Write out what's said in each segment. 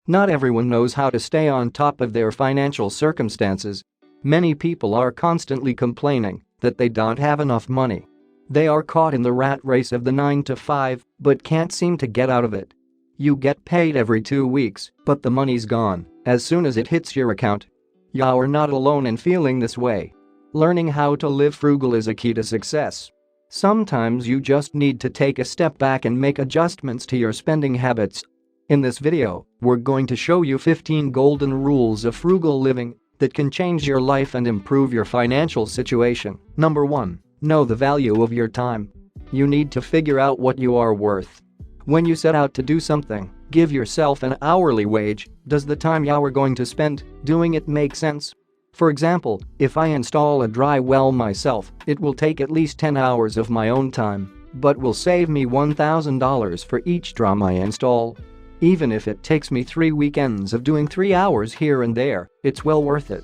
Not everyone knows how to stay on top of their financial circumstances. Many people are constantly complaining that they don't have enough money. They are caught in the rat race of the 9 to 5 but can't seem to get out of it. You get paid every 2 weeks, but the money's gone as soon as it hits your account. You're not alone in feeling this way. Learning how to live frugal is a key to success. Sometimes you just need to take a step back and make adjustments to your spending habits. In this video, we're going to show you 15 golden rules of frugal living that can change your life and improve your financial situation. Number 1. Know the value of your time. You need to figure out what you are worth. When you set out to do something, give yourself an hourly wage. Does the time you're going to spend doing it make sense? For example, if I install a dry well myself, it will take at least 10 hours of my own time, but will save me $1,000 for each drum I install. Even if it takes me 3 weekends of doing 3 hours here and there, it's well worth it.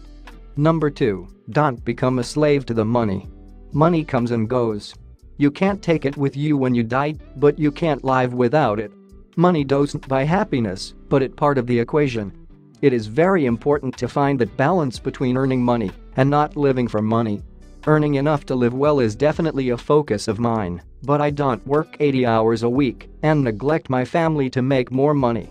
Number 2. Don't become a slave to the money. Money comes and goes. You can't take it with you when you die, but you can't live without it. Money doesn't buy happiness, but it's part of the equation. It is very important to find that balance between earning money and not living for money. Earning enough to live well is definitely a focus of mine, but I don't work 80 hours a week and neglect my family to make more money.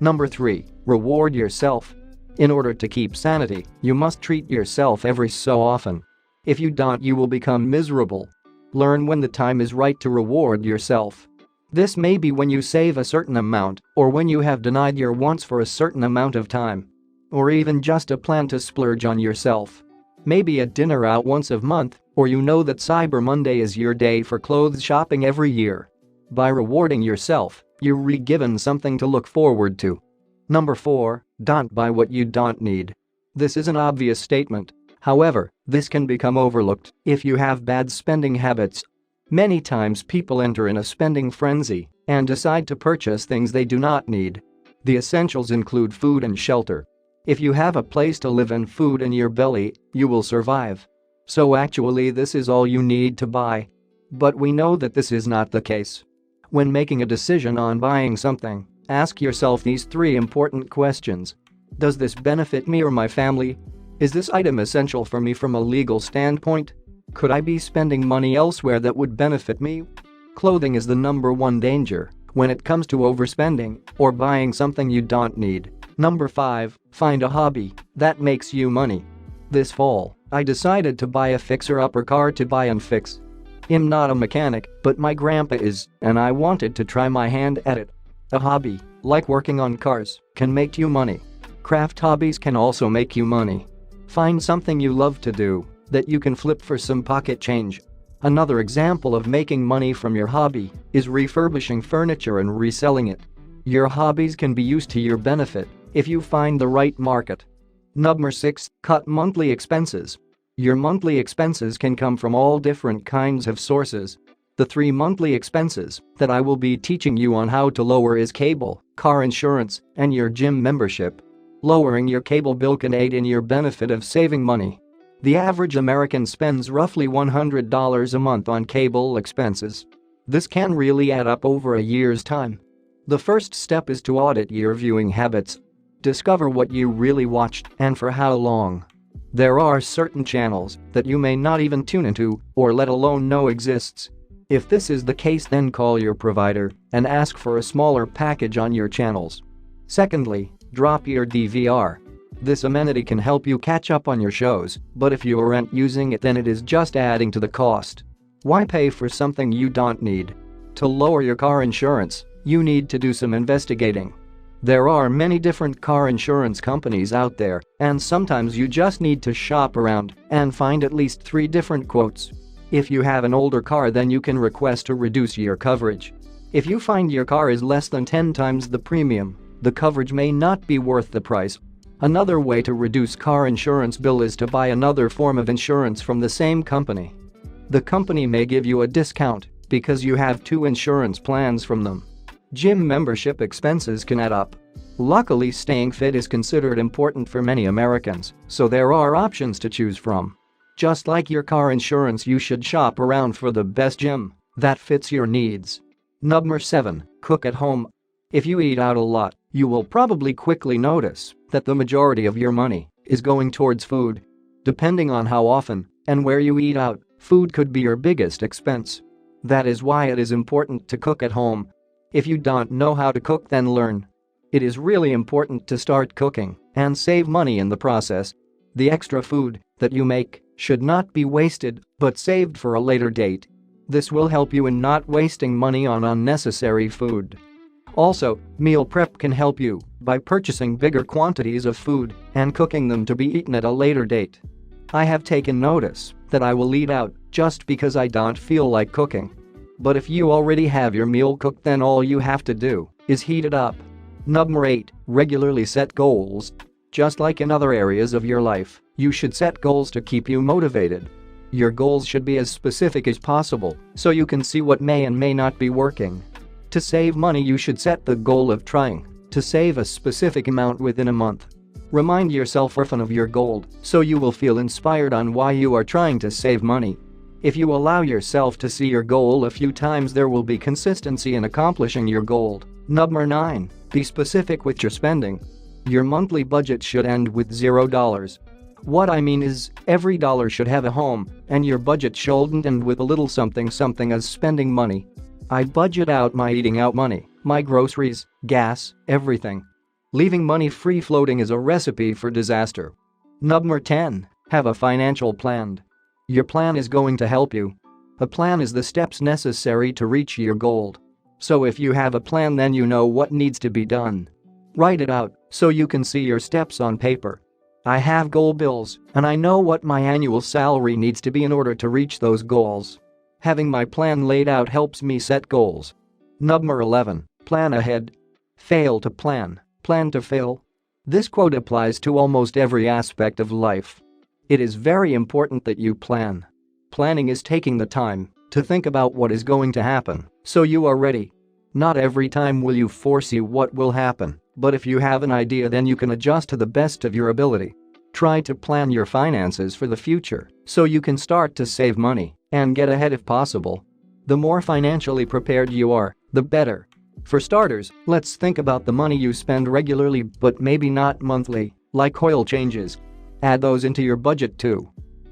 Number 3. Reward yourself. In order to keep sanity, you must treat yourself every so often. If you don't, you will become miserable. Learn when the time is right to reward yourself. This may be when you save a certain amount, or when you have denied your wants for a certain amount of time. Or even just a plan to splurge on yourself. Maybe a dinner out once a month, or you know that Cyber Monday is your day for clothes shopping every year. By rewarding yourself, you're given something to look forward to. Number 4. Don't buy what you don't need. This is an obvious statement. However, this can become overlooked if you have bad spending habits. Many times people enter in a spending frenzy and decide to purchase things they do not need. The essentials include food and shelter. If you have a place to live and food in your belly, you will survive. So actually this is all you need to buy. But we know that this is not the case. When making a decision on buying something, ask yourself these 3 important questions. Does this benefit me or my family? Is this item essential for me from a legal standpoint? Could I be spending money elsewhere that would benefit me? Clothing is the number 1 danger when it comes to overspending or buying something you don't need. Number 5. Find a hobby that makes you money. This fall, I decided to buy a fixer-upper car to buy and fix. I'm not a mechanic, but my grandpa is, and I wanted to try my hand at it. A hobby, like working on cars, can make you money. Craft hobbies can also make you money. Find something you love to do that you can flip for some pocket change. Another example of making money from your hobby is refurbishing furniture and reselling it. Your hobbies can be used to your benefit if you find the right market. Number 6. Cut monthly expenses. Your monthly expenses can come from all different kinds of sources. The 3 monthly expenses that I will be teaching you on how to lower is cable, car insurance, and your gym membership. Lowering your cable bill can aid in your benefit of saving money. The average American spends roughly $100 a month on cable expenses. This can really add up over a year's time. The first step is to audit your viewing habits. Discover what you really watched and for how long. There are certain channels that you may not even tune into or let alone know exists. If this is the case, then call your provider and ask for a smaller package on your channels. Secondly, drop your DVR. This amenity can help you catch up on your shows, but if you aren't using it, then it is just adding to the cost. Why pay for something you don't need? To lower your car insurance, you need to do some investigating. There are many different car insurance companies out there, and sometimes you just need to shop around and find at least 3 different quotes. If you have an older car, then you can request to reduce your coverage. If you find your car is less than 10 times the premium, the coverage may not be worth the price. Another way to reduce car insurance bill is to buy another form of insurance from the same company. The company may give you a discount because you have 2 insurance plans from them. Gym membership expenses can add up. Luckily, staying fit is considered important for many Americans, so there are options to choose from. Just like your car insurance, you should shop around for the best gym that fits your needs. Number 7. Cook at home. If you eat out a lot, You will probably quickly notice that the majority of your money is going towards food. Depending on how often and where you eat out, food could be your biggest expense. That is why it is important to cook at home. If you don't know how to cook, then learn. It is really important to start cooking and save money in the process. The extra food that you make should not be wasted but saved for a later date. This will help you in not wasting money on unnecessary food. Also, meal prep can help you by purchasing bigger quantities of food and cooking them to be eaten at a later date. I have taken notice that I will eat out just because I don't feel like cooking. But if you already have your meal cooked, then all you have to do is heat it up. Number 8. Regularly set goals. Just like in other areas of your life, you should set goals to keep you motivated. Your goals should be as specific as possible so you can see what may and may not be working. To save money, you should set the goal of trying to save a specific amount within a month. Remind yourself often of your goal so you will feel inspired on why you are trying to save money. If you allow yourself to see your goal a few times, there will be consistency in accomplishing your goal. Number 9. Be specific with your spending. Your monthly budget should end with $0. What I mean is, every dollar should have a home, and your budget shouldn't end with a little something as spending money. I budget out my eating out money, my groceries, gas, everything. Leaving money free floating is a recipe for disaster. Number 10. Have a financial plan. Your plan is going to help you. A plan is the steps necessary to reach your goal. So if you have a plan, then you know what needs to be done. Write it out so you can see your steps on paper. I have goal bills, and I know what my annual salary needs to be in order to reach those goals. Having my plan laid out helps me set goals. Number 11. Plan ahead. Fail to plan, plan to fail. This quote applies to almost every aspect of life. It is very important that you plan. Planning is taking the time to think about what is going to happen so you are ready. Not every time will you foresee what will happen, but if you have an idea, then you can adjust to the best of your ability. Try to plan your finances for the future so you can start to save money and get ahead if possible. The more financially prepared you are, the better. For starters, let's think about the money you spend regularly but maybe not monthly, like oil changes. Add those into your budget too.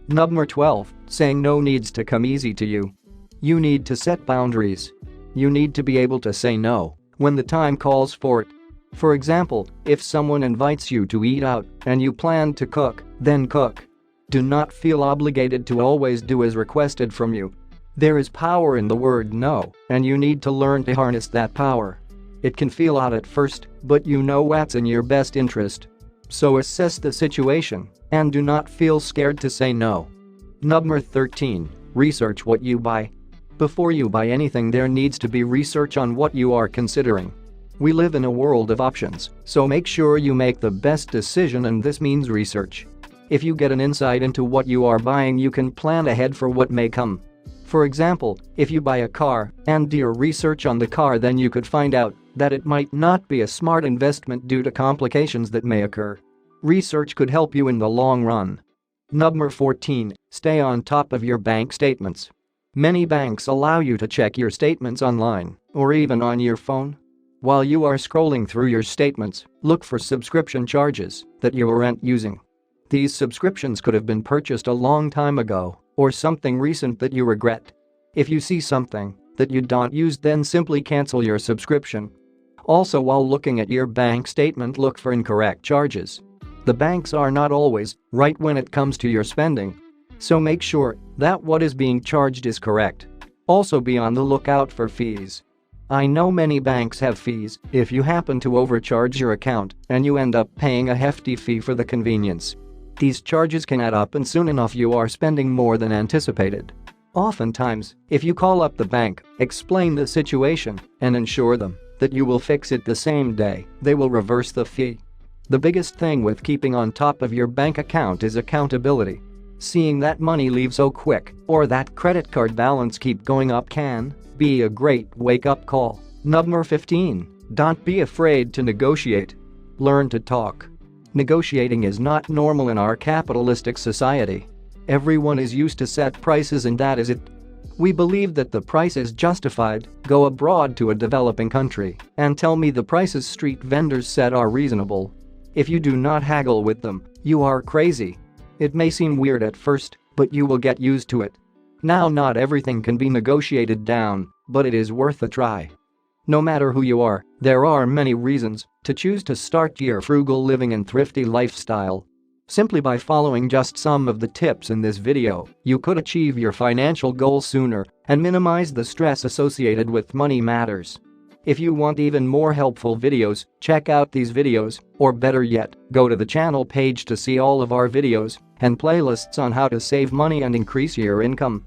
Number 12. Saying no needs to come easy to you. You need to set boundaries. You need to be able to say no when the time calls for it. For example, if someone invites you to eat out and you plan to cook, then cook. Do not feel obligated to always do as requested from you. There is power in the word no, and you need to learn to harness that power. It can feel odd at first, but you know what's in your best interest. So assess the situation and do not feel scared to say no. Number 13. Research what you buy. Before you buy anything, there needs to be research on what you are considering. We live in a world of options, so make sure you make the best decision, and this means research. If you get an insight into what you are buying, you can plan ahead for what may come. For example, if you buy a car and do your research on the car, then you could find out that it might not be a smart investment due to complications that may occur. Research could help you in the long run. Number 14. Stay on top of your bank statements. Many banks allow you to check your statements online or even on your phone. While you are scrolling through your statements, look for subscription charges that you aren't using. These subscriptions could have been purchased a long time ago or something recent that you regret. If you see something that you don't use, then simply cancel your subscription. Also, while looking at your bank statement, look for incorrect charges. The banks are not always right when it comes to your spending, so make sure that what is being charged is correct. Also, be on the lookout for fees. I know many banks have fees if you happen to overcharge your account and you end up paying a hefty fee for the convenience. These charges can add up, and soon enough you are spending more than anticipated. Oftentimes, if you call up the bank, explain the situation, and ensure them that you will fix it the same day, they will reverse the fee. The biggest thing with keeping on top of your bank account is accountability. Seeing that money leave so quick or that credit card balance keep going up can be a great wake-up call. Number 15. Don't be afraid to negotiate. Learn to talk. Negotiating is not normal in our capitalistic society. Everyone is used to set prices, and that is it. We believe that the price is justified. Go abroad to a developing country and tell me the prices street vendors set are reasonable. If you do not haggle with them, you are crazy. It may seem weird at first, but you will get used to it. Now, not everything can be negotiated down, but it is worth a try. No matter who you are, there are many reasons to choose to start your frugal living and thrifty lifestyle. Simply by following just some of the tips in this video, you could achieve your financial goals sooner and minimize the stress associated with money matters. If you want even more helpful videos, check out these videos, or better yet, go to the channel page to see all of our videos and playlists on how to save money and increase your income.